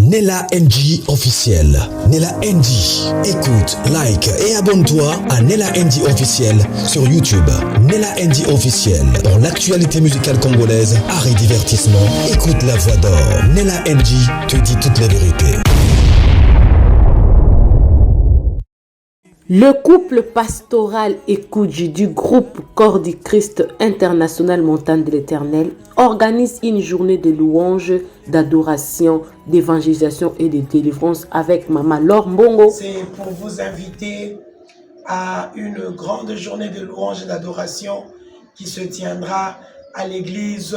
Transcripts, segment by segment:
Nella NG officiel. Nella NG. Écoute, like et abonne-toi à Nella NG officiel sur YouTube. Nella NG officiel. Pour l'actualité musicale congolaise, art et divertissement, écoute la voix d'or. Nella NG te dit toute la vérité. Le couple pastoral Ekoudji du groupe Corps du Christ International Montagne de l'Éternel organise une journée de louange, d'adoration, d'évangélisation et de délivrance avec Maman Laure Mbongo. C'est pour vous inviter à une grande journée de louange et d'adoration qui se tiendra à l'église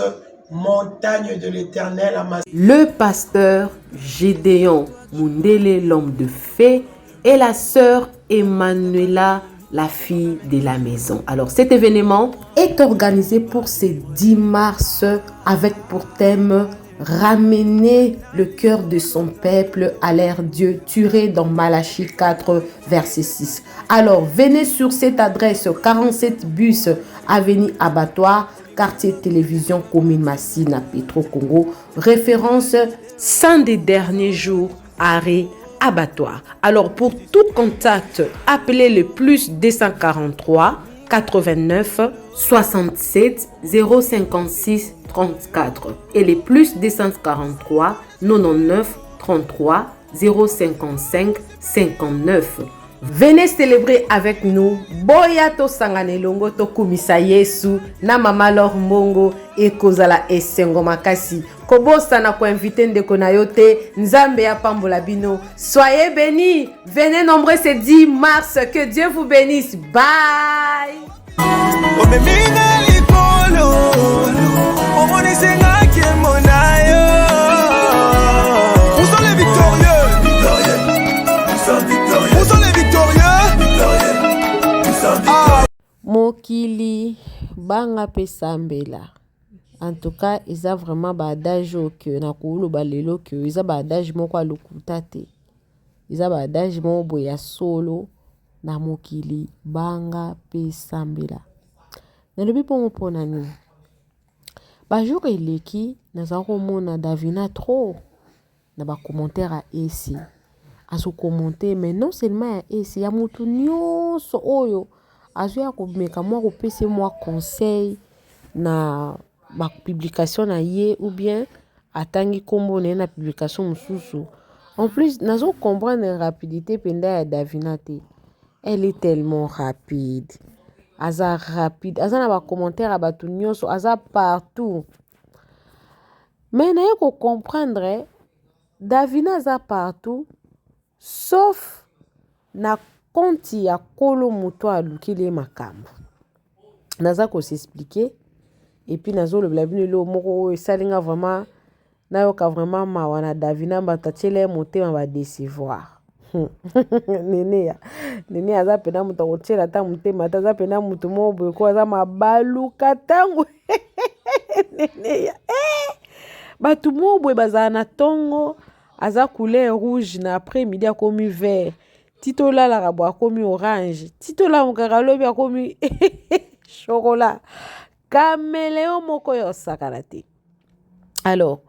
Montagne de l'Éternel à Massy. Le pasteur Gédéon Mundele, l'homme de fée, et la sœur Emmanuela, la fille de la maison. Alors cet événement est organisé pour ce 10 mars avec pour thème ramener le cœur de son peuple à l'ère Dieu, tiré dans Malachie 4 verset 6. Alors venez sur cette adresse 47 bus avenue Abattoir, quartier télévision commune Massina Petro Congo, référence 100 des derniers jours, arrêt Abattoir. Alors pour tout contact, appelez le plus 243 89 67 056 34 et le plus 243 99 33 055 59. Venez célébrer avec nous. Boyato sanganelongo to kumisa Yesu na Mama Laure Mbongo et kozala esengo makasi. Kobosa na ko inviter ndeko na yote nzambe ya pambola bino. Soyez bénis. Venez nombreux ce 10 mars. Que Dieu vous bénisse. Bye. Mokili banga pesambela. En tout cas, ils ont vraiment badage que na kuulu balelo que ils ont badage moko alukutate. Ils ont badage mo boya solo na mokili banga pesambela. Na lobi po mopona ni. Ba jour eleki naza komona Davina trop na ba commentaire a esi. Aso commenter mais non seulement a esi ya mutu nyonso oyo azoya komeka mwa kopesa mwa conseil na ma publication na ye ou bien atangi kombo na publication mususu. En plus nazo comprendre la rapidité penda ya Davina te. Elle est tellement rapide. Aza rapide, aza na ba commentaire ba tout nyonso, aza partout. Mais na yeko comprendre Davina aza partout sauf na konti ya kolo muto alukile makambo. Naza ko s'expliquer et puis nazo le blabine lo moko salinga vraiment na yoka vraiment mawana Davina batachele motema ba décevoir. Nene aza pena muto kochela ta motema aza pena muto mobo ko aza mabaluka tango. Nene batu mobo baza na tongo aza couleur rouge na après midi a komi vert. Tito la rabo a komi orange. Tito la mukakalobi a komi chocolat. Caméléon moko yo sakanate. Alors,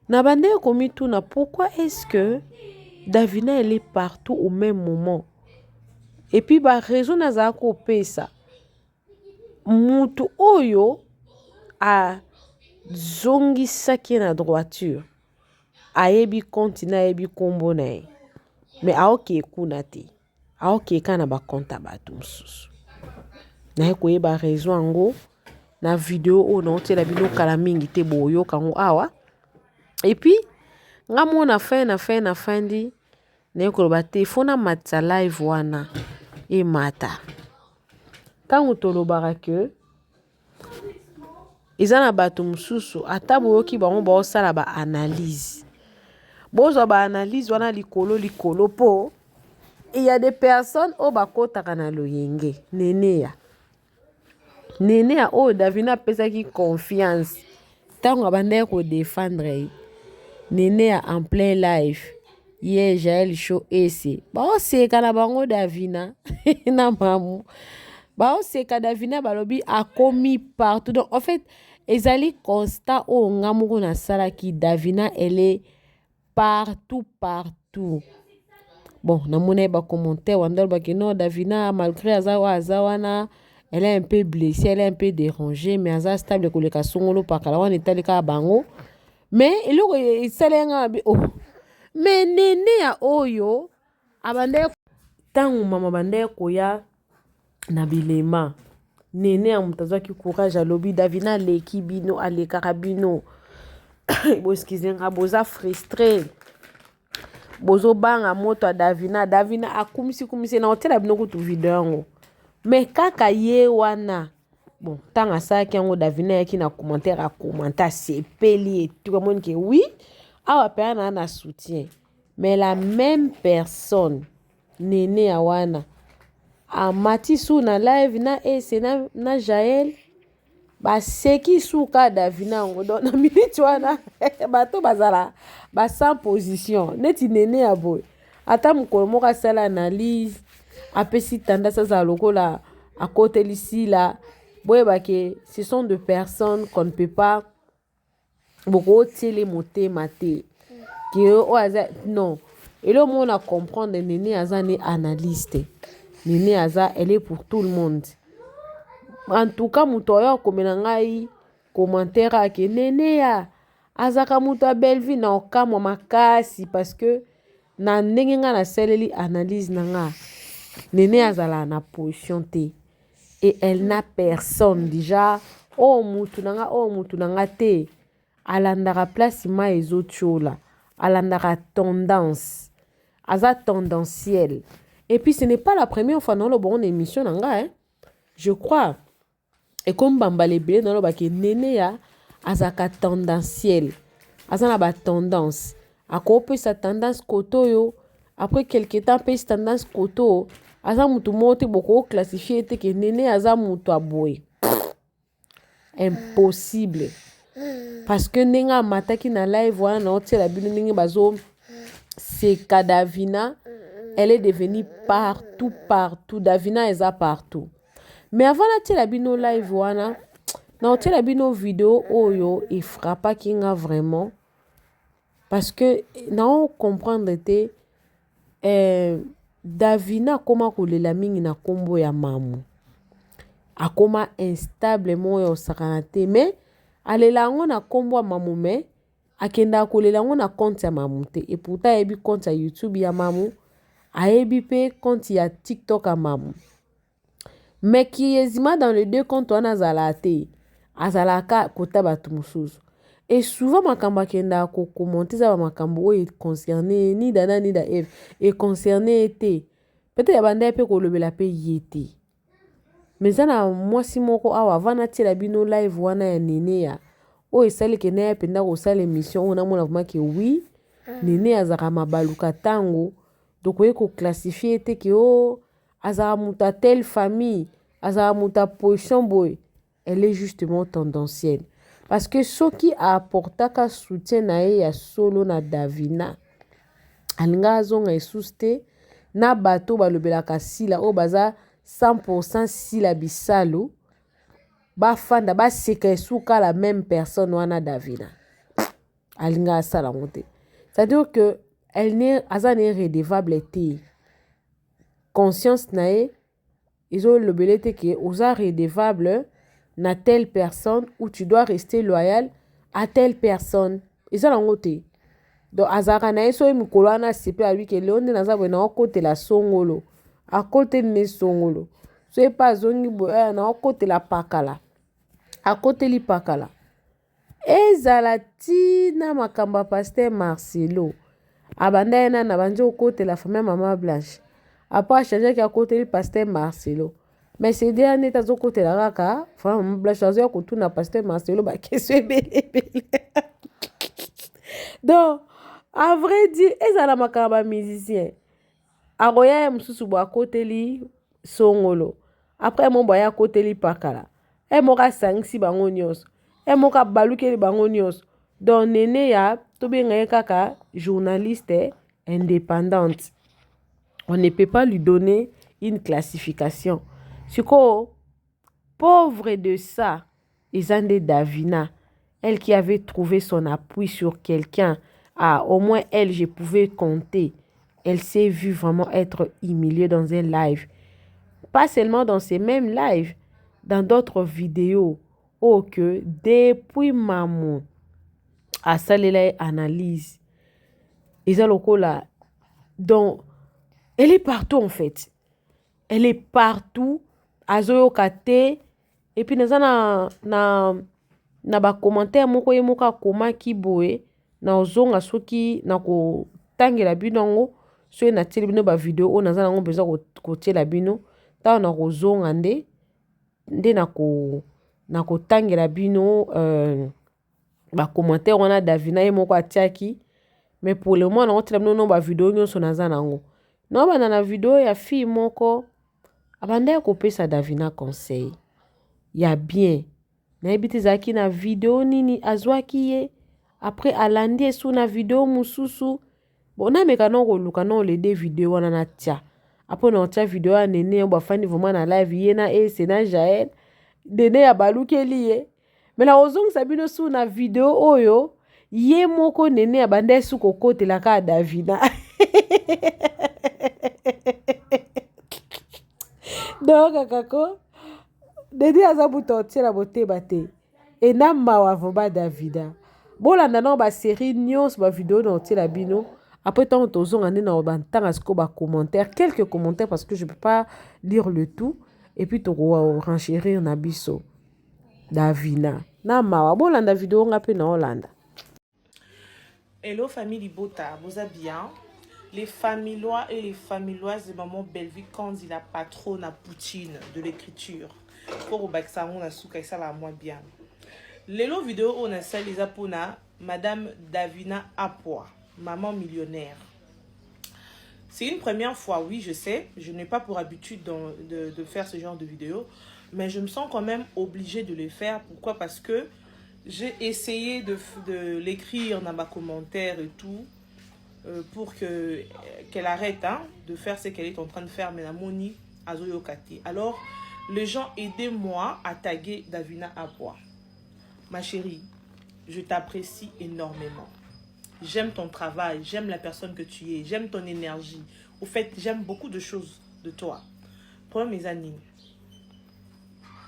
Nabande komi tuna pourquoi est-ce que Davina elle est partout au même moment? Et puis ba raison naza ko pesa. Mutu oyo a zongi saki na droiture. Ayebi kontina ayebi kombo na ye. Mais aoke kuna te. Aoke kana ba konta batu mususu. Na ye koyeba raison ango na video o na otela bino kala mingi te boyo kango awa. Et puis nga mona fin di na ye koloba te fona matsa live wana e mata. Tango tolobaka ke eza na batu mususu ata boyoki bango ba osala ba analyse. Bozo ba analyse wana likolo po il y a des personnes au bakotaka na loyenge. Nene ya o Davina pesa ki confiance. Tango abande ko défendre. Nene ya en plein live. Ye Jael show ese. Ba oseka na bango Davina na mamu. Ba oseka Davina balobi a commis partout. Donc en fait, ezali constat o ngamuko na sala ki Davina elle est partout. Bon, namona ba commentaire wandal ba que non Davina malgré azawana, elle est un peu blessée, elle est un peu dérangée mais aza stable ko le kasongolo pakala wana etalika bango. Mais eloko esalenga oh. Mais nene ya oyo abande tangu mama bande koya na bilema. Nene ya mutazaki courage alobi Davina leki bino alekaka bino. Boskizenga boza frustré. Bozo banga moto a Davina akumisi na hotela bino kutu video yango. Mais kaka ye wana. Bon, tanga saki yango Davina yaki na commentaire a commenter sepeli et tout comme que oui, awa pe na soutien. Mais la même personne nene ya wana amati su na live na ese na Jael baseki suka Davina ngo don na minute wana bato bazala ba sans position neti nene ya boy ata mukolo moka sala analyse apesi tendance za lokola à côté ici là boy que ce sont des personnes qu'on ne peut pas beaucoup télé monter maté que non et le monde à comprendre nene aza ne analyste nene aza elle est pour tout le monde. En tout cas mutoyo komena ngai commentaire ake nene ya azaka muto belle vie na okamo makasi parce que na ndenge nga na seleli analyse nanga nene azala na position te et elle n'a personne déjà mutu nanga te alandaka place ma ezochola alandaka tendance aza tendanciel et puis ce n'est pas la première fois dans le bon émission nanga je crois. Et comme bambale belé dans le baké nene ya azaka tendanciel azana ba tendance akope sa tendance koto yo après quelque temps pe sa tendance koto aza mutu mote boko classifier te ke nene aza mutu aboy impossible parce que nenga mataki na live wana na otela bino ningi bazo c'est Davina elle est devenue partout Davina eza partout. Mais avant de la bino live wana, na la bino vidéo oyo il frappa kinga vraiment parce que na on comprendre te Davina koma kolela mingi na kombo ya mamu. Akoma instable moyo sakanate mais alela ngo na kombo ya mamu mais akenda kolela ngo na compte ya mamu te et pourtant ebi compte ya YouTube ya mamu, ayebi pe compte ya TikTok ya mamu. Mais qui est dans les deux comptes on a zalate azalaka kota batu mususu et souvent makamba kenda ko commenter ça makambo est concerné ni dana ni da Eve et concerné était peut-être bande pe ko lobela pe yete mais ça na moi si moko awa vana tela bino live wana ya nene ya o esali ke na penda ko sala émission on a mona vraiment que oui nene azaka mabaluka tango donc ko classifier te que o azara muta telle famille azara muta position boy elle est justement tendancielle parce que ce qui a apporté ka soutien na ya solo na Davina alinga zonga esuste na bato balobelaka sila o baza 100% sila bisalo ba fanda ba seka suka la même personne wana Davina alinga sala ngote c'est-à-dire que elle n'est azane redevable te conscience nae ils ont le belete que osa redevable na telle personne ou tu dois rester loyal à telle personne ils ont langote donc azaka na eso mikolo ana sepe à lui que leonde naza na côté la songolo à côté ne songolo c'est pas zongi boya na côté la pakala à côté li pakala ezalati na makamba pasteur Marcelo abanda na banjo côté la famille maman Blanche après changer à côté le pasteur Marcelo mais c'est dernier tazo côté la raka femme Blanche azo ko tuna pasteur Marcelo ba question belé donc à vrai dire ezala makamba musicien aroya mususu bo à côté li songolo après mon boya côté li pakala e moka sangisi bango nyos e moka baluke bango nyos donc nene ya to benga kaka journaliste indépendante. On ne peut pas lui donner une classification. Siko pauvre de ça, Isande Davina, elle qui avait trouvé son appui sur quelqu'un Ah, au moins elle, je pouvais compter. Elle s'est vue vraiment être humiliée dans un live. Pas seulement dans ces mêmes lives, dans d'autres vidéos. Oh que depuis maman a salela analyse. Ils ont là. Donc, elle est partout en fait. Elle est partout. Azoyo kate. Et puis, na ba commentaire moko ye moko akoma ki boye. Na ozonga soki na ko tangela binongo. So na tili bino ba video o nazana ngo bezo ko tiela bino. Ta na ko zonga nde na ko tangela bino ba commentaire wana Davina ye moko atiaki. Mais pour le moment, on a non ba vidéo nyo so nazana ngo. Non ba na vidéo ya fille moko abanda ko pesa Davina conseil. Ya bien. Na ebiti zaki na vidéo nini azwaki ye. Après alandi sou na vidéo mususu. Bon na meka non ko luka non le deux vidéo wana na tia. Après on tia vidéo ya nene ba fani vraiment na live ye na c'est na Jaël. Nene ya balukeli ye. Mais la ozong sabino sou na vidéo oyo ye moko nene abanda sou kokotela ka Davina. Donc kako nene azabuta otiela boteba te. E na mawa voba Davida. Bolanda non ba série nyos ba vidéo na otiela bino. Après tant tozonga nde na bantanga siko ba commentaires, quelques commentaires parce que je peux pas lire le tout et puis to renchérir na biso Davina. Na mawa bolanda vidéo nga pe na Hollande. Hello famille Libota, vous allez bien? Les familiois et les familioises de maman Belleville quand il a patronne à Poutine de l'écriture. Pour au Baksamon na souka ça la moins bien. Lelo vidéo on a celle les apona madame Davina Apoa, maman millionnaire. C'est une première fois, oui, je sais, je n'ai pas pour habitude de faire ce genre de vidéo, mais je me sens quand même obligée de le faire. Pourquoi? Parce que j'ai essayé de l'écrire dans ma commentaire et tout, pour qu'elle arrête de faire ce qu'elle est en train de faire, mais la moni Azoyo Kati. Alors, les gens, aidez-moi à taguer Davina Apoa. Ma chérie, je t'apprécie énormément. J'aime ton travail, j'aime la personne que tu es, j'aime ton énergie. Au fait, j'aime beaucoup de choses de toi. Pour mes amis,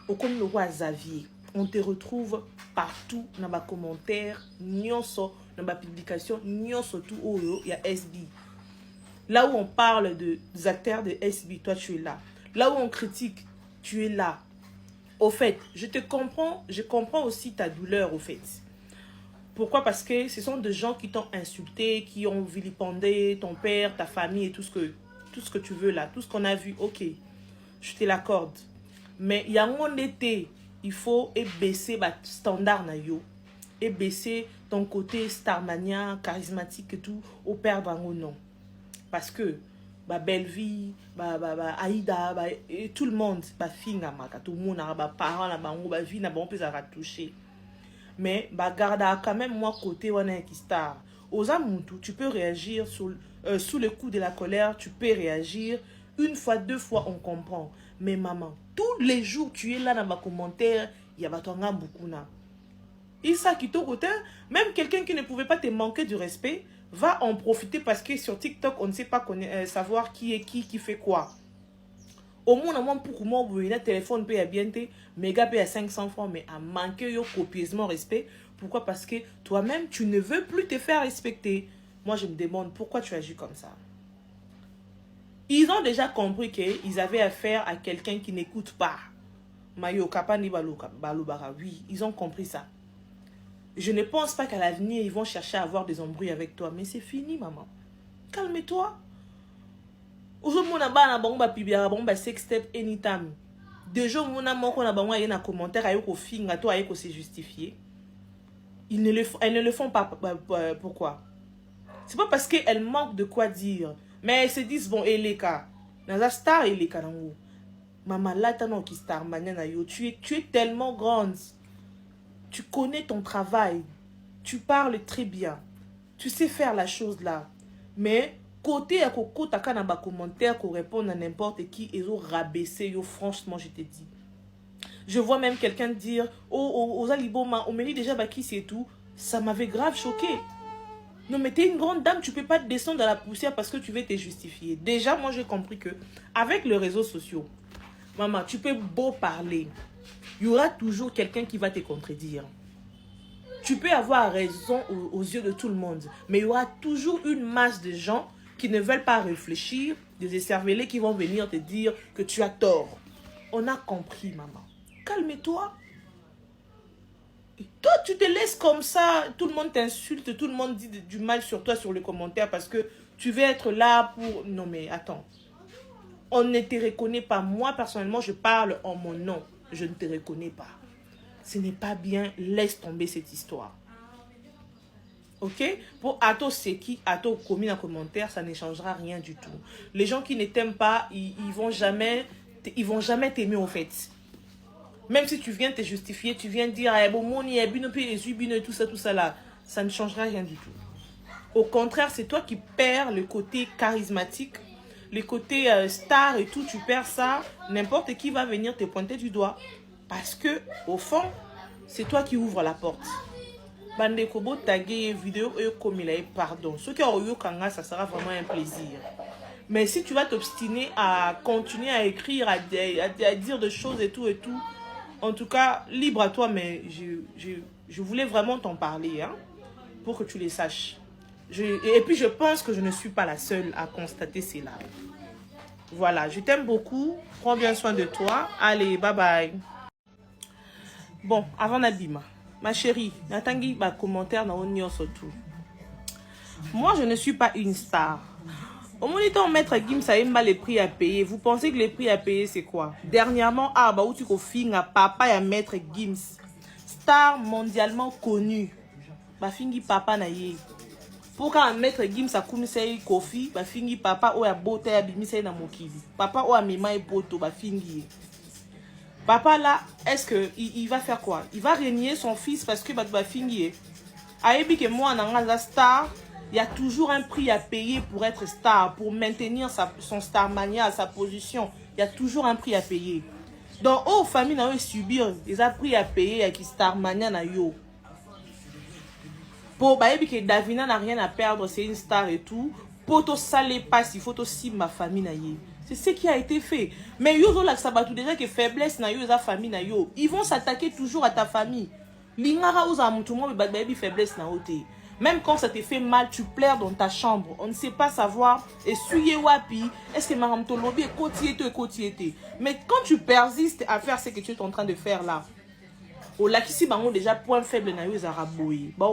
au comme le roi Xavier, on te retrouve partout dans ma commentaire, dans ma publication, tout où il y a SB. Là où on parle des acteurs de SB, toi tu es là. Là où on critique, tu es là. Au fait, je te comprends, je comprends aussi ta douleur au fait. Pourquoi? Parce que ce sont des gens qui t'ont insulté, qui ont vilipendé ton père, ta famille et tout ce que tu veux là, tout ce qu'on a vu, ok, je te l'accorde. Mais il y a un été, il faut baisser le standard na yo, et baisser ton côté starmania, charismatique et tout, au perdre un nom. Parce que Belleville, Aïda, et tout le monde, fille tout le monde, parents, vie n'a pas pu toucher. Mais garde quand même moi côté wana qui star. Aux amuntu, tu peux réagir sous le coup de la colère, tu peux réagir une fois, deux fois, on comprend. Mais maman, tous les jours tu es là dans ma commentaire, il y a batanga beaucoup na. Et ça qui côté, même quelqu'un qui ne pouvait pas te manquer du respect va en profiter parce que sur TikTok on ne sait pas savoir qui est qui fait quoi. Au moins, pour moi, vous avez téléphone paye à bien, méga paye à 500 francs, mais à manquer yo copieusement respect. Pourquoi? Parce que toi-même, tu ne veux plus te faire respecter. Moi, je me demande pourquoi tu agis comme ça. Ils ont déjà compris qu'ils avaient affaire à quelqu'un qui n'écoute pas. Mayo kapani balubara, oui, ils ont compris ça. Je ne pense pas qu'à l'avenir, ils vont chercher à avoir des embrouilles avec toi. Mais c'est fini, maman. Calme-toi. Aujourd'hui, on a ba bomba pibia bomba sex step anytime. Déjà on a moko na bango y na commentaire ayoko finga toi ayoko se justifier. Elles ne le font pas pourquoi? C'est pas parce qu'elles manquent de quoi dire, mais elles se disent bon eleka. Naza star eleka nango. Maman lata non qui star manana yo, tu es tellement grande. Tu connais ton travail. Tu parles très bien. Tu sais faire la chose là. Mais côté à Koko, t'as qu'un commentaire qui répond à n'importe qui et ont rabaissé, yo, franchement, je te dis. Je vois même quelqu'un dire, aux Aliboma, on me dit déjà qui c'est tout. Ça m'avait grave choqué. Non, mais t'es une grande dame, tu peux pas te descendre dans la poussière parce que tu veux te justifier. Déjà, moi, j'ai compris que avec les réseaux sociaux, maman, tu peux beau parler, il y aura toujours quelqu'un qui va te contredire. Tu peux avoir raison aux yeux de tout le monde, mais il y aura toujours une masse de gens qui ne veulent pas réfléchir, des écervelés qui vont venir te dire que tu as tort. On a compris, maman. Calme-toi. Toi, tu te laisses comme ça, tout le monde t'insulte, tout le monde dit du mal sur toi sur les commentaires parce que tu veux être là pour... Non mais attends, on ne te reconnaît pas. Moi, personnellement, je parle en mon nom. Je ne te reconnais pas. Ce n'est pas bien, laisse tomber cette histoire. Ok? Pour Ato Seki, Ato commis en commentaire, ça ne changera rien du tout. Les gens qui ne t'aiment pas, ils vont jamais t'aimer au fait. Même si tu viens te justifier, tu viens dire tout ça là, ça ne changera rien du tout. Au contraire, c'est toi qui perds le côté charismatique, le côté star et tout, tu perds ça. N'importe qui va venir te pointer du doigt. Parce que, au fond, c'est toi qui ouvres la porte. Bande Kobo tagué vidéo comme il a eu pardon. Ce qui a eu Kanga, ça sera vraiment un plaisir. Mais si tu vas t'obstiner à continuer à écrire, à dire des choses et tout, en tout cas, libre à toi, mais je voulais vraiment t'en parler, hein, pour que tu les saches. Et puis, je pense que je ne suis pas la seule à constater cela. Voilà, je t'aime beaucoup. Prends bien soin de toi. Allez, bye bye. Bon, avant d'abîmer, ma chérie, n'attendez pas commentaire dans l'onion surtout. Moi, je ne suis pas une star. Au moniteur, maître Gims a même les prix à payer. Vous pensez que les prix à payer, c'est quoi? Dernièrement, où tu confines à papa et à maître Gims, star mondialement connu. Ba fingi papa na ye. Pour quand maître Gims a commencé Kofi, ba fingi papa ou a boté a bimisa na mokili. Papa ou a mema et poto ba fingi. Papa là, est-ce que il va faire quoi? Il va régner son fils parce que ba fingi. Ayebi que moi en star. Il y a toujours un prix à payer pour être star, pour maintenir son starmania, sa position. Il y a toujours un prix à payer. Donc, aux familles n'a subir, ils ont prix à payer avec starmania na yo. Pour que Davina n'a rien à perdre, c'est une star et tout. Pour tout ça les passe, il faut aussi ma famille na ye. C'est ce qui a été fait. Mais yo la sabatou déjà que faiblesse na yo sa famille na yo. Ils vont s'attaquer toujours à ta famille. Lingara aux amutumo baby faiblesse na ote. Même quand ça te fait mal, tu pleures dans ta chambre. On ne sait pas savoir. Essuyer wapi. Est-ce que Maram Tolobi est côtiété. Mais quand tu persistes à faire ce que tu es en train de faire là, au lakisi bango déjà point faible na yo zaraboye. Ba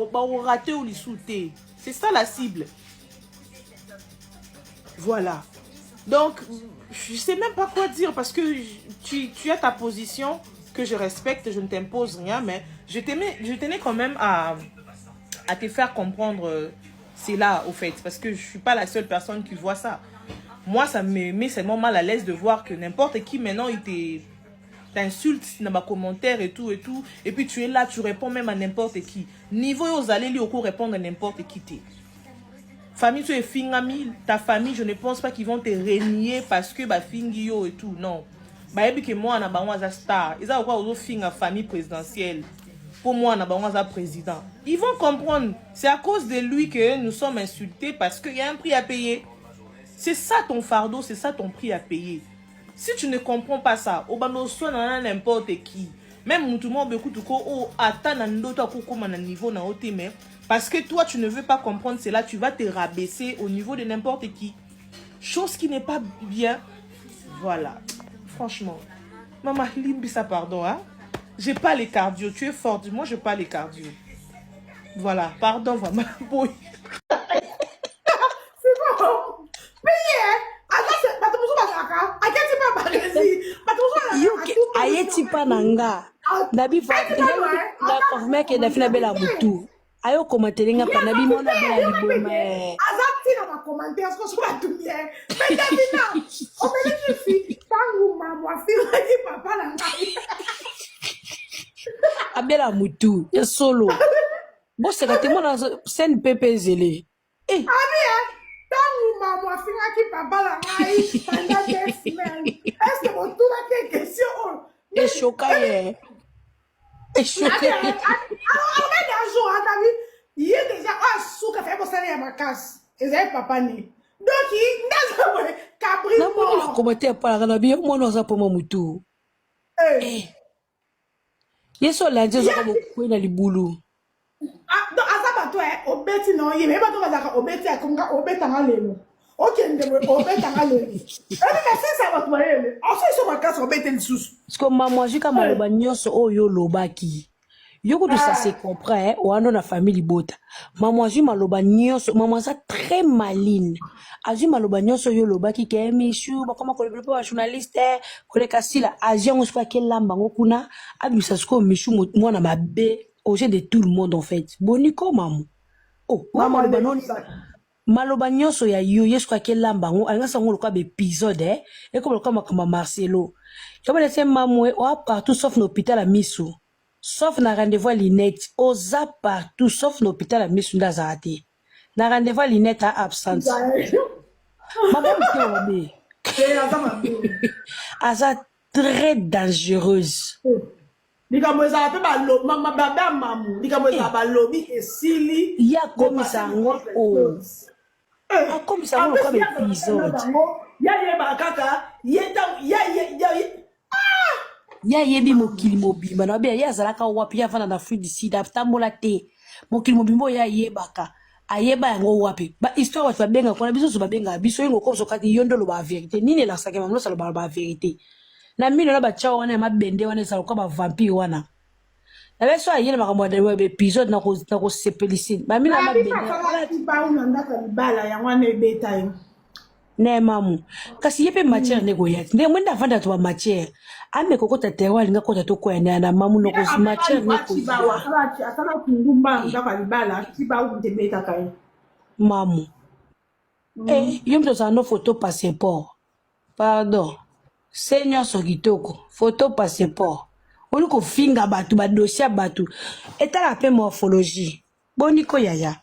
raté ou li souté. C'est ça la cible. Voilà. Donc, je sais même pas quoi dire parce que tu as ta position que je respecte, je ne t'impose rien, mais je tenais quand même à te faire comprendre c'est là au fait, parce que je suis pas la seule personne qui voit ça. Moi, ça me met seulement mal à l'aise de voir que n'importe qui maintenant il t'insulte dans ma commentaire et tout, et puis tu es là, tu réponds même à n'importe qui. Niveau aux allées lui au cours répondre à n'importe qui t'es. Famille, tu es fingami, ta famille, je ne pense pas qu'ils vont te régner parce que bah fingio et tout, non. Bah et puis que moi on a bah star, ils ont quoi aux finga famille présidentielle. Pour moi, on a un président. Ils vont comprendre. C'est à cause de lui que nous sommes insultés parce qu'il y a un prix à payer. C'est ça ton fardeau, c'est ça ton prix à payer. Si tu ne comprends pas ça, au banoso n'importe qui. Même tout le monde niveau parce que toi tu ne veux pas comprendre cela, tu vas te rabaisser au niveau de n'importe qui. Chose qui n'est pas bien. Voilà. Franchement. Maman, limbi ça pardon, hein. J'ai pas les cardio, tu es forte. Moi, je pas les cardio. Voilà, pardon, vraiment. C'est bon. Payé, ayeti pa nanga nabi va d'accord mec et dafina bela mutu ayo commentelinga pa nabi mona bela liboma azati na commentaire ce que soit tout bien mais Davina on me dit fille tangu maman fille qui papa nanga abela mutu ya solo bosse ka temona scène pepe zele abi tangu maman fille qui papa nanga pendant 2 semaines est-ce que vous tout la question et choqué et choqué alors on met un jour David Il est déjà un sou qui fait pour ça à ma casse. Et c'est papa ni. Donc il n'a pas cabri Na moni mort. la commentaire par la bien moi non za pour mon mutu. Eh. Yeso la nje zo ko ko na libulu. Ah, donc à ça toi obeti non, il même pas toi ça obeti à comme obeti en lelo. OK, ndemo obeti en lelo. Et mais c'est ça va toi lelo. Ensuite sur ma casse obeti le sous. Parce que maman jika maloba nyonso oyo lobaki. Yoko de ça se comprend hein, ou na famille bota. Maman ji maloba nyonso, maman ça très maline. Aji maloba nyonso yo lobaki ke mishu, ba koma ko le ba journaliste, ko le kasila aji on se pa ke lamba ngokuna, abisa sko mishu mwana mabe au jeu de tout le monde en fait. Boniko maman. Oh, maman maloba non maloba nyonso ya yo yesu ka ke lamba ngo anga sango lokwa be épisode et comme lokwa makamba Marcelo. Comme le sait maman o partout sauf l'hôpital à Misso. Sauf na rendez-vous à Linette, osa partout, sauf l'hôpital à Miss Ndazate. Na rendez-vous à Linette à absence. Maman, Asa très dangereuse. Likamweza pe ba lo mama baba mamu. Likamweza ba lobi esili. Ya comme ça ngo oh. Ah comme ça ngo comme épisode. Ya ye ba kaka, ya Ya yebi mokili mobimba na be ya zalaka wapi ya fana na Afrique du Sud atambola te mokili mobimba ya yebaka ayeba yango wapi ba histoire wa benga kona biso so babenga biso ngo ko so kati yondolo ba vérité nini la sake mamlo sala ba vérité na mino na ba chawa wana mabende wana sala ko ba vampire wana na beso ayele makambo de web épisode na ko sepelicine ba mino na mabende ba una ndaka libala ya wana ebeta yo ne mamu kasi yepe matière nego yati nde mwenda vanda to matière ame kokota tewa linga kota to kwenda na mamu no ko matière neko atala kungumba ndaka libala kiba u ndebeta kai mamu yomto sa no photo passeport pardon seigneur sokitoko photo passeport oli ko finga batu ba dossier batu etala pe morphologie boniko yaya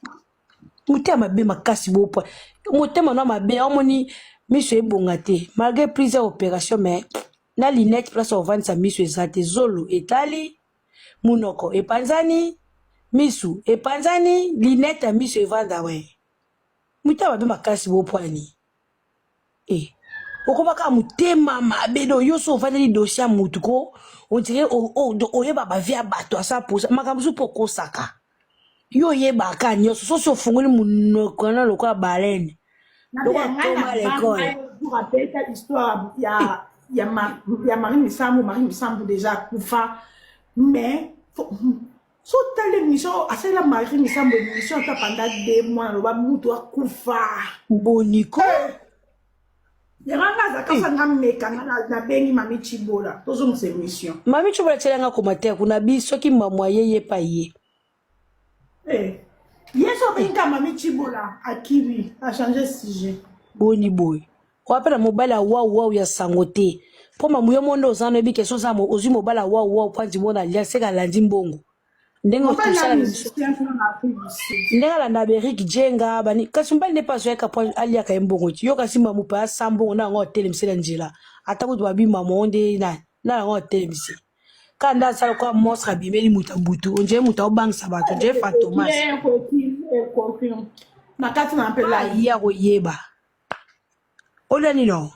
mutema be makasi bopo mutema na mabe omoni miso ebongate malgré plusieurs opérations mais na Linette place au vendre sa miso ezate zolo etali munoko epanzani misu epanzani Linette miso evanda we mutema be makasi bopo ani okobaka mutema mabe do yoso vendre dossier mutuko on dirait oyeba ba via bato asa posa makamzu poko saka yo yeba kanyo so funguli munoko na lokwa balene lokwa toma l'école pour rappeler cette histoire il y a Marie Missambo déjà kufa mais so telle mission à celle Marie Missambo mission ta pendant 2 mois lo ba mutu kufa boniko yanga zakasa ngameka na bengi mami Chibola tozo mse mission mami Chibola tselanga komate kuna biso ki mamwa yeye pa ye yeso benga mami Chibola akibi a changer sujet boni boy ko apela mobala wa ya sangote po mamu yo mondo zano ebi keso za mo ozi mobala wa panzi mona lia seka landi mbongo ndengo tusala ndenga la Naberik jenga bani kasumbali ne pas weka po alia ka mbongo yo kasimba mu pa sambo na ngo telemsela njila atakutu babima monde na ngo telemsi kanda sala kwa mostra bimeli mutambutu onje mutabang sabato je fatomas na kati na pela ya ko yeba ola ni no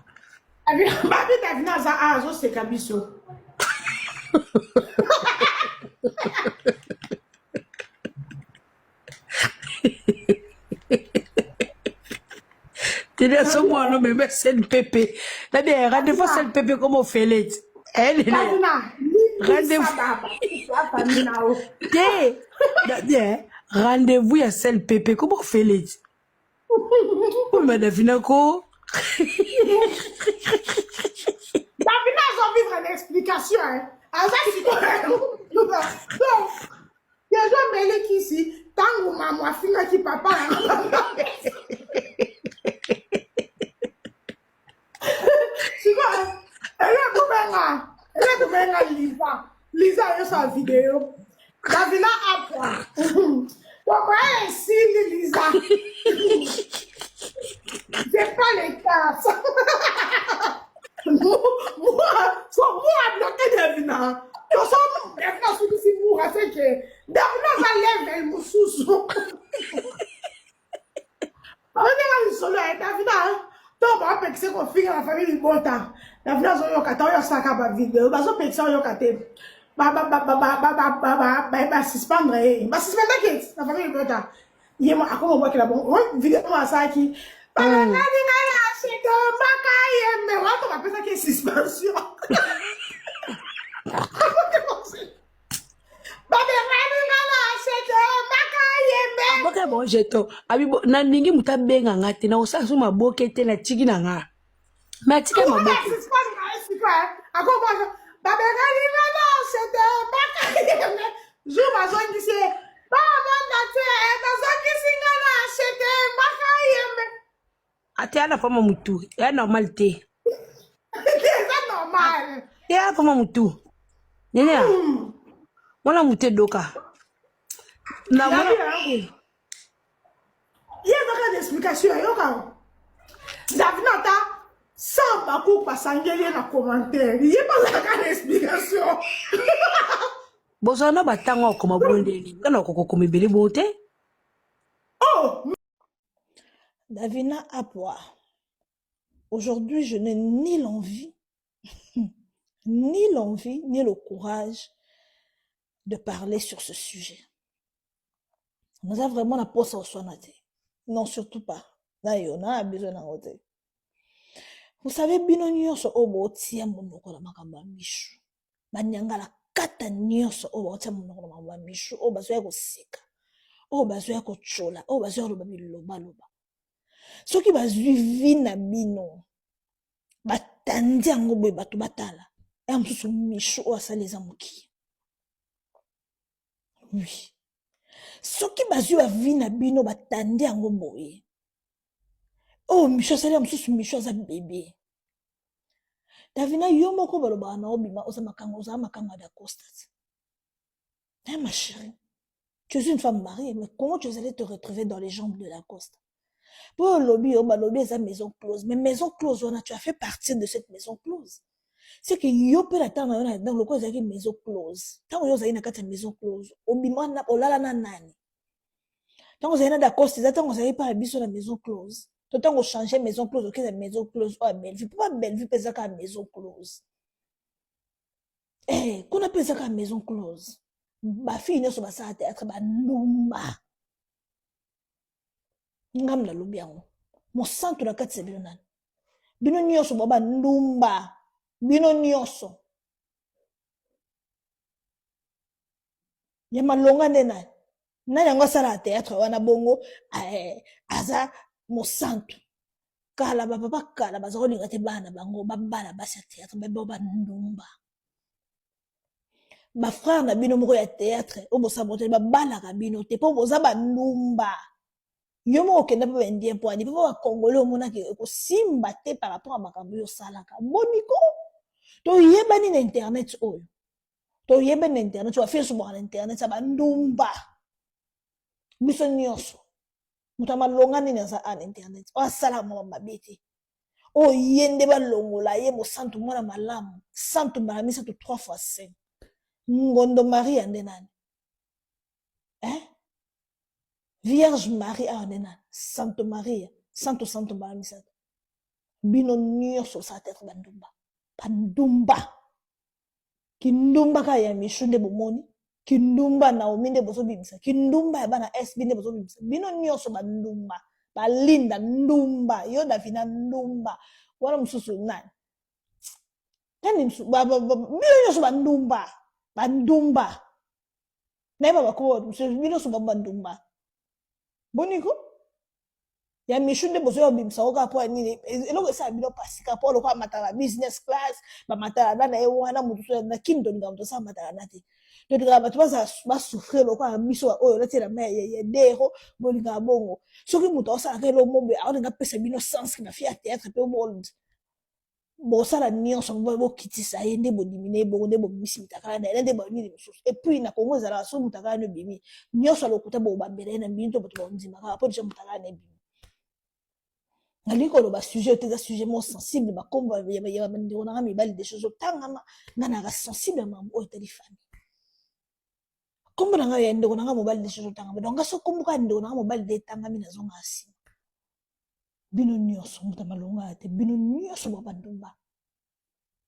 babi davina za azo se kabiso Tene so mo no bebe sen pepe na bien rendez-vous sen pepe comme on fait les elle rendez-vous rendez-vous ya sel pepe comment on fait les oh madame ko Davina a vivre une explication hein donc il y a jamais qui ici tango maman finga qui papa c'est quoi elle est comme Lisa a sa vidéo Davina apprend pourquoi ainsi Lisa c'est pas les cas moi bloqué Davina Davina c'est que Davina va lever le moussousou solo ya Davina. Donc, on va pexer qu'on finit la famille Libota. Davina zo yo kata yo saka ba video. Bazo pexer yo kate. Suspendre. Ba suspendre que la famille Libota. Yemo akoma boki la bon. Vidéo moi ça qui. Ba na dinga la chito baka yeme. Wa ko ba pesa que suspension. Boka bon jeto. Abi na ningi mutabenga ngati na osasu maboke te na tiki na nga. Ma tiki maboke. Ate ana fama mutu. Ya normal te. Ya fama mutu. Nene. Mwana mute doka. Na mwana. Il y a une explication. Davina ta sans beaucoup pas s'engueuler dans commentaire. Il y a pas une explication. Bozana batanga koma bondeli. Kana kokoko mibeli bote. Oh, Davina Apwa, aujourd'hui, je n'ai ni l'envie, ni le courage de parler sur ce sujet. Nous avons vraiment la pose au soinate. Non, surtout pas. D'ailleurs, on a besoin d'un côté. Vous savez, bino nyonso obo tia monoko la makamba mishu. Banyanga la kata nyonso obo tia monoko la makamba mishu. Oba zoya ko sika. Oba zoya ko chola. Oba zoya lo babi loba loba. Soki bazwi vi na bino. Batandi yango boye bato batala. Ya msusu mishu o asali eza moki. Oui. Soki bazwi ba vi na bino batandi yango boye. Oh, mishu asali ya msusu mishu aza bébé. Davina yo moko baloba na obima oza makanga da Costa. Eh ma chérie, tu es une femme mariée, mais comment tu allais te retrouver dans les jambes de la Costa? Pour le lobby, est à maison close. Mais maison close, tu as fait partie de cette maison close. C'est que yo peut attendre dans le cas de maison close. Tant que yo avez une maison close, obima na olala na nani. Tant que vous avez da Costa, tant que vous avez pas habité la maison close. Tant que vous changez maison close, ok, la maison close, oh, Bellevue. Pourquoi Bellevue peut être maison close? Eh, qu'on appelle ça maison close? Ma fille ne se passe à théâtre, bah, numba. Ngam la lubiango. Mon centre la katse binonan. Bino nyoso baba numba. Bino nyoso. Yama longa nena. Na yango sala théâtre wana bongo aza mon centre. Kala baba kala bazoni ngate bana bango babala basi théâtre baba numba. Ba frère na bino moko ya théâtre obo saboter babala ka bino te po boza ba numba. Yo mo okenda pa bendien po ani pa congolais omona ke ko simba te par rapport à makambo yo salaka boniko to yebani na internet oyo to yebani na internet wa Facebook na internet sa bandumba biso nyonso mutama longani na sa an internet o sala mo mabete o yende ba longola ye mo santu mwana malamu santu maramisa to 3 fois 5 ngondo Marie ndenani Vierge Marie Arnena, Sainte Marie, Santo Maramisa. Bino nyonso sa tête bandumba. Bandumba. Kindumba ka ya mishunde bomoni. Kindumba na ominde bozo bimisa. Kindumba ya bana S binde bozo bimisa. Bino nyonso bandumba. Balinda ndumba. Yo Davina ndumba. Wana msusu nani? Nani msusu? Bino nyonso bandumba. Bandumba. Naiba bako msusu bino so bandumba. Boniko ya mishunde bozo yo bimsa oka po nini eloko esa bino pasika po lokwa matala business class ba matala na ewana mutu na kindo nga mutu sa matala nati to diga batu ba souffrir lokwa biso oyo lati la mai ya dero bolinga bongo soki mutu osala ke lo mobe a nga pesa bino sens na fia théâtre pe bold bo sala nyonso bo kitisa yende bo dimine bo nde bo bisi mitakala na nde bo nini mususu et puis na Congo zala so mutakala no bimi nyonso lokuta bo bambele na binto bo to ndima ka po déjà mutakala na bimi ngaliko lo ba sujet te sujet mo sensible ba komba ya ndiro na mi bali des choses tangama ngana ga sensible ma o teli famille komba na ya ndiro na mo bali des choses tangama donc so komba ndiro na mo bali de tangami na zonga asi bino nyonso muta malonga te bino nyonso babandumba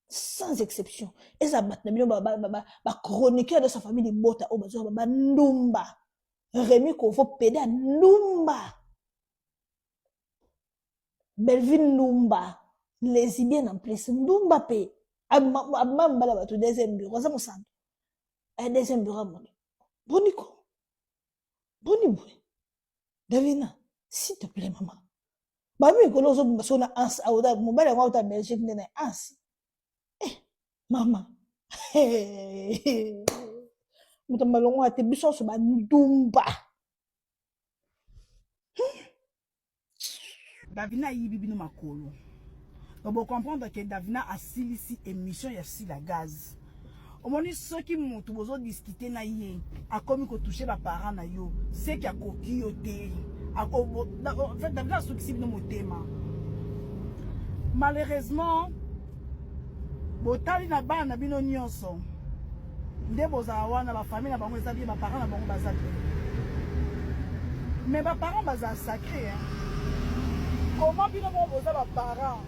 sans exception eza bato na bino bachroniqueur de sa famille libota oyo bazwa bandumba Rémi Kovo pede a ndumba Belvin ndumba lesbienne en plus ndumba pe amambala bato deuxième bureau aza mosantu deuxième bureau amondo boniko boni boye Davina s'il te plaît maman babi mikolo ozobimba so na anse auta mobali yango auta Belgique nde na anse mama moto malongo ate biso nyonso bandumba Davina ayibi bino makolo comprendre que Davina asilisi émission ya sila gaz omoni soki moto bozodiscute na ye akomi kotouche baparent na yo seki akoki yo te en fait Davina asukisi bino motema malheureusement botali na bana na bino nyonso nde bozala wana bafamille na bango eza bien baparent na bango baza bien mais baparent baza sacré comment bino moko boza baparent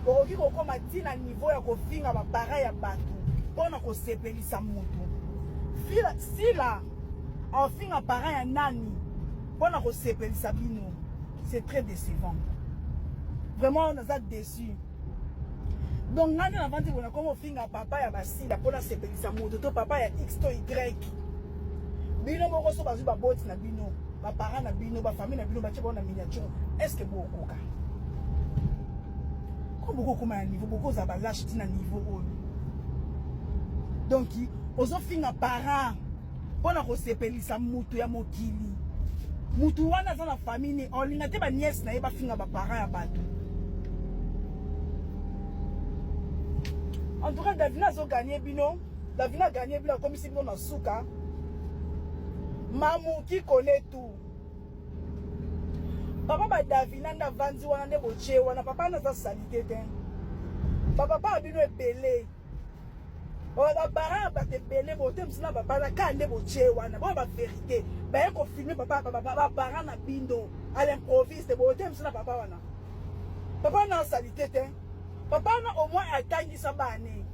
bokoki kokoma ntina niveau ya kofinga baparent ya bato mpona kosepelisa moto sila afinga parent ya nani mpona kosepelisa bino c'est très décevant vraiment naza déçu donc ngani navandi bona komo finga papa ya basila mpona sepelisa moto to papa ya x to y bino moko so bazwi baboti na bino baparent na bino bafamille na bino batie bao na miniature est ce que bokoka ko bokokoma ya niveau bokozala balache tina niveau oyo donc ozofinga parent mpona kosepelisa mutu ya mokili mutu wana aza na famille olinga te baniese na ye bafinga baparent ya bato en tout cas Davina azoganye bino Davina aganye bino akomisi bino na suka mamu qui connaît tout papa ba Davina nda vandi wana nde boche wana papa na za salite te papa ba bino ebele ba parents ba te bele bote msina papa na ka nde boche wana ba vérité ba eko filmer papa ba parents na bindo à l'improviste bote msina papa wana papa na salite te papa na au moins atangisa bane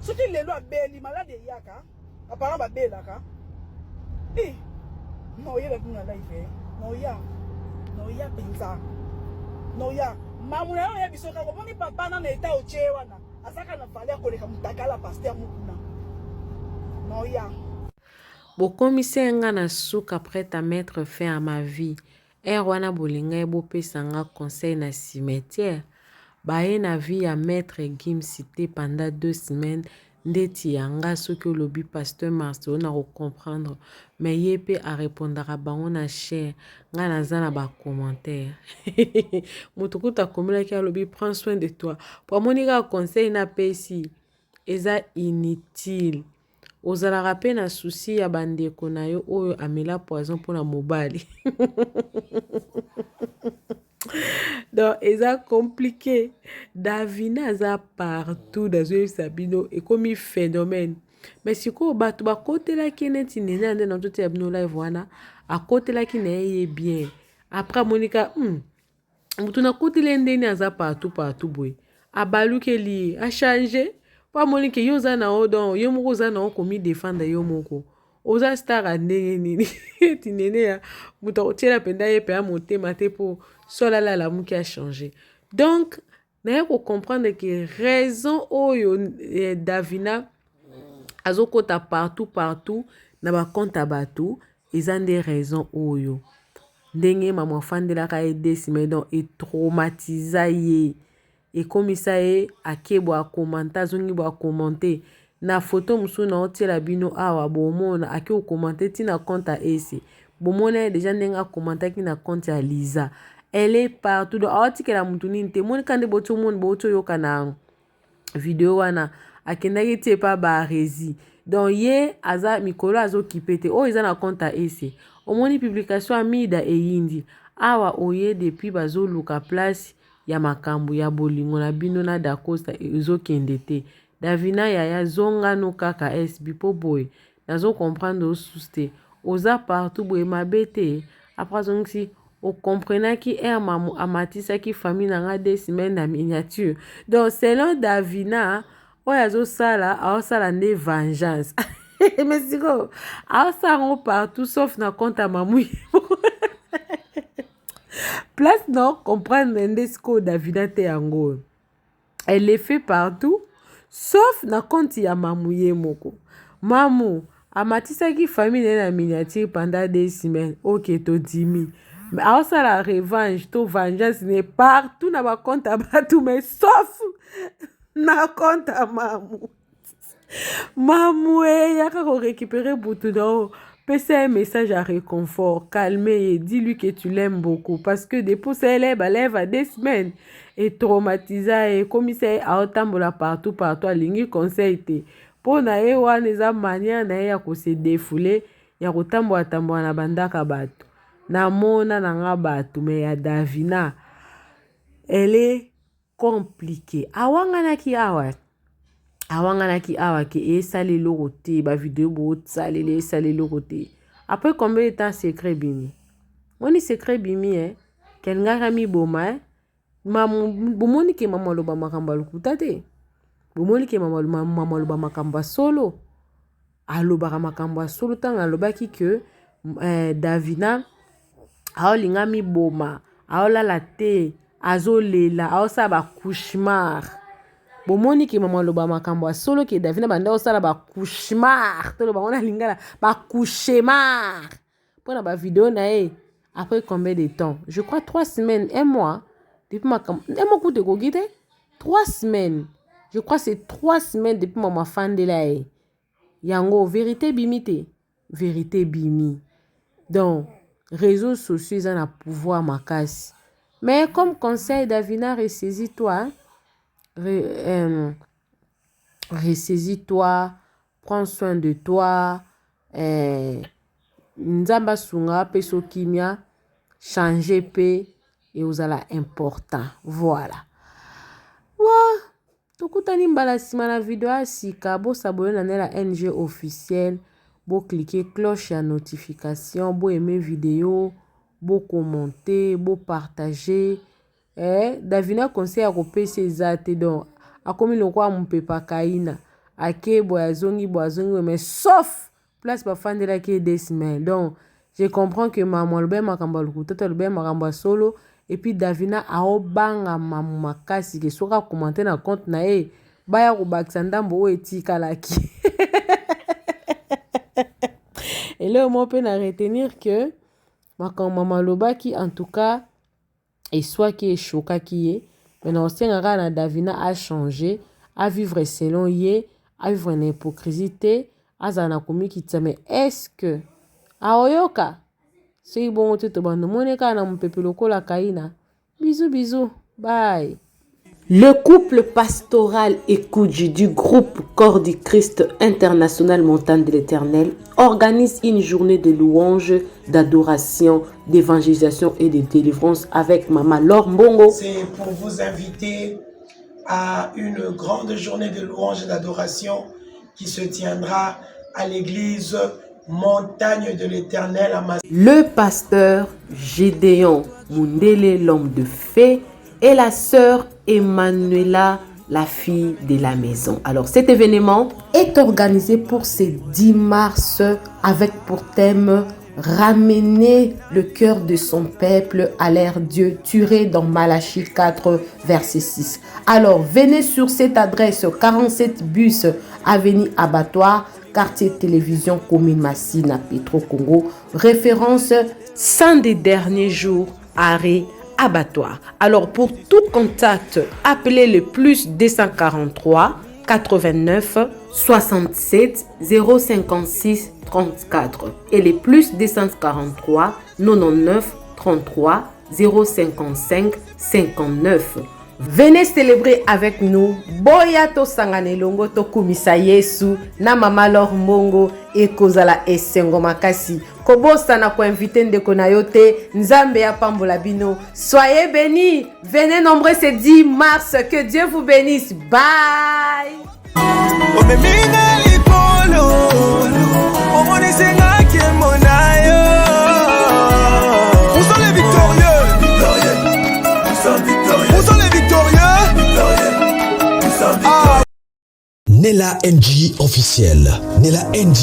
soki lelo abeli malade yaka apparemment babelaka no yela bino live no ya penza no ya mamuna yo ya biso ka boni papa na eta oche wana asaka na fale koleka mutakala pasteur mukuna no ya bokomisi nga na suka prête à mettre fin à ma vie wana bolinga ebopesa nga conseil na cimetière baye na vie ya maître Gim cité pendant 2 semaines ndeti yanga soki olobi pasteur Marcel na comprendre mais ye pe a répondra bango na cher nga naza na ba commentaire moto kuta komela ki alobi prends soin de toi pour monika conseil na pesi eza inutile ozalaka pe na souci ya bandeko na yo oyo amela poison mpona mobali donc eza compliqué Davina aza partout dans sabino et comme phénomène mais sikoyo bato bakotelaki neti nene nde na nzoto ya bino live wana akotelaki na ye bien après monika mutu nakoteli ndeni aza partout boye abalukeli a changé pa monika yo oza na o donc yo moko oza na o komi défendre yo moko oza star ndenge nini ti nene ya mutu akotiela mpenza ye mpe ya motema te mpo solala alamuki a changé donc naye kocomprendre ke raison oyo Davina azokota partout na bakonte ya bato eza nde raison oyo ndenge mama afandelaka ye desime donc etraumatiza ye ekomisa ye akebo akomanta azongi bo akomante na foto mosusu na otiela bino awa bomona ake okomante ntina konte ya ese bomona ye deja ndenge akomantaki na konte ya Liza elle est partout donc aotikela mutu nini te monika nde boti omoni boti oyoka na video wana akendaki tie pa baresi donc ye aza mikolo azokipe te oyo eza na konte ya ese omoni publication ya mida eyindi awa oye depuis bazoluka place ya makambo ya bolingo na bino na dakosta ezokende te Davina yaya zongano kaka esbi po boye nazo comprendre osusu te oza partout boye mabe te après azongisi Vous comprenez qui est Amatisa qui famille dans 2 semaines en miniature. Donc, selon Davina, oyazo sala, a sala ne vengeance. Mais c'est quoi? A sala partout sauf na compte à mamou. Place non comprendre ndesco Davina te yango. Elle les fait partout sauf na compte ya mamouye moko. Mamou, Amatisa qui famille dans la miniature pendant 2 semaines. OK, to dimi. Mais alors ça la revanche, to vengeance n'est partout na ba compte à batou mais sauf na compte à mamou. Mamou yaka ko récupérer boutou d'or. Pese un message à réconfort, calmez et dis-lui que tu l'aimes beaucoup parce que depuis ça lève à 2 semaines et traumatisé et commissaire à otambola partout à lingi conseil te. Pour na ye wana eza manière na ye ya ko se défouler ya kotambola na bandaka bato. Na mona na nga bato mais ya Davina elle est compliquée. Awanganaki awa ke esali lokote ba vidéo bo salele esali lokote. Après combien de temps secret bimi? Moni secret bimi kelngaka mi boma bomoni ke mama loba makamba lokuta te. Bomoni ke mama loba makamba solo. Alobaka makamba solo tanga alobaki ke Davina aolinga mi boma aolala te azolela aosa ba cauchemar. Bomoni ki mama loba makambo solo ki Davina banda osala ba cauchemar to loba ona lingala ba cauchemar pona ba vidéo na e après combien de temps? Je crois 3 semaines, 1 mois depuis makambo un mois koute ko gite 3 semaines. Je crois c'est 3 semaines depuis mama fande la e yango vérité bimité vérité bimi. Donc réseaux sociaux ils ont un pouvoir makasi. Mais comme conseil Davina ressaisis-toi. Ressaisis-toi, prends soin de toi, nzamba sunga peso kimia, changer pe et vous allez important. Voilà. Wa, tukutani mbala sima na video asika, bo s'abonner na la NG officielle, bo cliquer cloche à notification, bo aimer vidéo, bo commenter, bo partager. Davina conseil à couper ses ates donc a comme le quoi mon pepa kaina ake boazongi mais sauf place pa fan de la qui 2 semaines. Donc je comprends que maman le ben makamba le kuta le ben makamba solo et puis Davina a obanga mamu makasi ke soka commenter na compte na e baya ko bakisa ndambo etika laki. Et là on peut na retenir que maman loba qui en tout cas et soit qui est choqué qui est maintenant c'est un Davina a changé à vivre selon yé à vivre une hypocrisie à zana komi qui mais est-ce que aoyoka c'est bon tout bon moneka na mpepe lokola kaina bisous bye. Le couple pastoral Ekoudji du groupe Corps du Christ International Montagne de l'Éternel organise une journée de louange, d'adoration, d'évangélisation et de délivrance avec Maman Laure Mbongo. C'est pour vous inviter à une grande journée de louange et d'adoration qui se tiendra à l'église Montagne de l'Éternel à Massy. Le pasteur Gédéon Mundele, l'homme de fée, et la sœur Emmanuela, la fille de la maison. Alors cet événement est organisé pour ce 10 mars avec pour thème ramener le cœur de son peuple à l'ère Dieu, tiré dans Malachie 4 verset 6. Alors venez sur cette adresse 47 bus avenue Abattoir, quartier télévision commune Massina Petro Congo, référence 100 des derniers jours arrêt Abattoir. Alors pour tout contact, appelez le plus 243 89 67 056 34 et le plus 243 99 33 055 59. Venez célébrer avec nous. Boya to sangane longo to kumisa Yesu na Mama Laure Mbongo et kozala esengo makasi. Kobosa na ko inviter ndeko na yote nzambe ya pambola bino. Soyez bénis. Venez nombreux ce 10 mars. Que Dieu vous bénisse. Bye. Vous sont les victorieux. Nella NG officiel. Nella NG.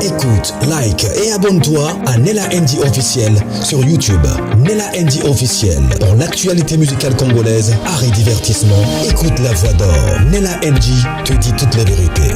Écoute, like et abonne-toi à Nella NG officiel sur YouTube. Nella NG officiel. Pour l'actualité musicale congolaise, art et divertissement, écoute la voix d'or. Nella NG te dit toutes les vérités.